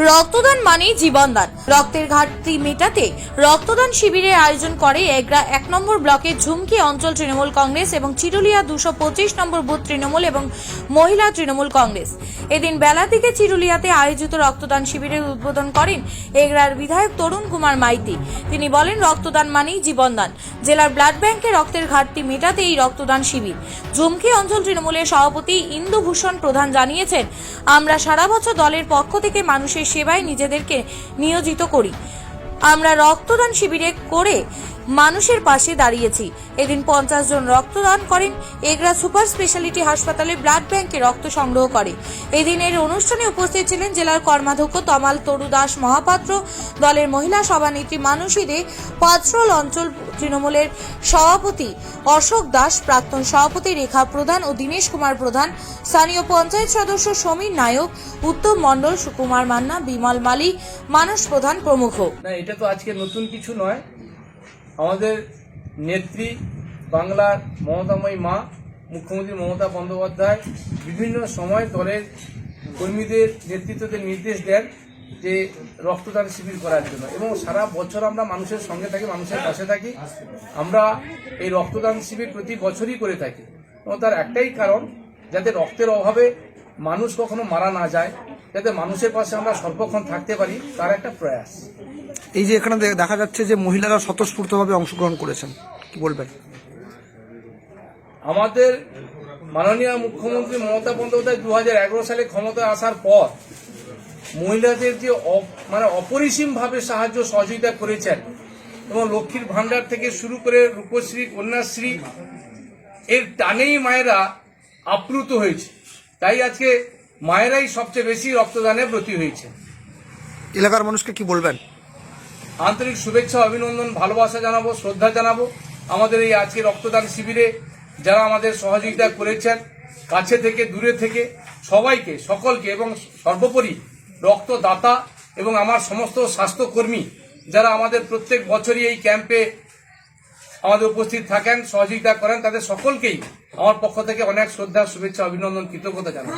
রক্তদান মানেই জীবনদান। রক্তের ঘাটতি মেটাতে রক্তদান শিবিরের আয়োজন করে এগরা 1 নম্বর ব্লকের ঝুমকি অঞ্চল তৃণমূল কংগ্রেস এবং চিরুলিয়া 225 নম্বর বুথ তৃণমূল এবং মহিলা তৃণমূল কংগ্রেস। এদিন বেলার দিকে চিরুলিয়াতে আয়োজিত রক্তদান শিবিরের উদ্বোধন করেন এগরার বিধায়ক তরুণ কুমার মাইতি। তিনি বলেন, রক্তদান মানেই জীবনদান। জেলার ব্লাড ব্যাংকে রক্তের ঘাটতি মেটাতে এই রক্তদান শিবির। ঝুমকি অঞ্চল তৃণমূলের সভাপতি ইন্দুভূষণ প্রধান জানিয়েছেন, আমরা সারা বছর দলের পক্ষ থেকে মানুষের সেবায় নিজেদেরকে নিয়োজিত করি। আমরা রক্তদান শিবিরে করে মানুষের পাশে দাঁড়িয়েছি। এদিন 50 জন রক্তদান করেন। এগরা সুপার স্পেশালিটি হাসপাতালে ব্লাড ব্যাংকে রক্ত সংগ্রহ করে। এদিনের অনুষ্ঠানে উপস্থিত ছিলেন জেলার কর্মাধ্যক্ষ তমাল তরু দাস মহাপাত্র, দলের মহিলা সভানেত্রী মানসী দে, পাঁচরোল অঞ্চল তৃণমূলের সভাপতি অশোক দাস, প্রাক্তন সভাপতি রেখা প্রধান ও দীনেশ কুমার প্রধান, স্থানীয় পঞ্চায়েত সদস্য সমীর নায়ক, উত্তম মণ্ডল, সুকুমার মান্না, বিমল মালি, মানস প্রধান প্রমুখ। না, এটা তো আজকে নতুন কিছু নয়। আমাদের নেত্রী বাংলার মমতাময়ী মা মুখ্যমন্ত্রী মমতা বন্দ্যোপাধ্যায় বিভিন্ন সময় দলের কর্মীদের নেতৃত্বদের নির্দেশ দেন যে রক্তদান শিবির করার জন্য, এবং সারা বছর আমরা মানুষের সঙ্গে থাকি, মানুষের পাশে থাকি। আমরা এই রক্তদান শিবির প্রতি বছরই করে থাকি, এবং তার একটাই কারণ, যাতে রক্তের অভাবে মানুষ কখনো মারা না যায়, যাতে মানুষের পাশে আমরা সর্বক্ষণ থাকতে পারি, তার একটা প্রয়াস। এই যে এখানে দেখা যাচ্ছে যে মহিলারা স্বতঃস্ফূর্তভাবে অংশগ্রহণ করেছেন, কি বলবেন? আমাদের মাননীয় মুখ্যমন্ত্রী মমতা বন্দ্যোপাধ্যায় 2011 সালে ক্ষমতায় আসার পর মহিলাদের যে অপরিসীমভাবে সাহায্য সহযোগিতা করেছেন, এবং লক্ষ্মীর ভান্ডার থেকে শুরু করে রূপশ্রী, কন্যাশ্রী, এর টানেই মায়েরা আপ্লুত হয়েছে। তাই আজকে মায়েরাই সবচেয়ে বেশি রক্তদানে ব্রতী হয়েছে। এলাকার মানুষকে কি বলবেন? আন্তরিক শুভেচ্ছা, অভিনন্দন, ভালোবাসা জানাবো, শ্রদ্ধা জানাবো। আমাদের এই আজকে রক্তদান শিবিরে যারা আমাদের সহযোগিতা করেছেন, কাছে থেকে দূরে থেকে সবাইকে, সকলকে, এবং সর্বোপরি রক্তদাতা এবং আমার সমস্ত স্বাস্থ্যকর্মী যারা আমাদের প্রত্যেক বছরই এই ক্যাম্পে আমাদের উপস্থিত থাকেন, সহযোগিতা করেন, তাদের সকলকেই আমার পক্ষ থেকে অনেক শ্রদ্ধা, শুভেচ্ছা, অভিনন্দন, কৃতজ্ঞতা জানাই।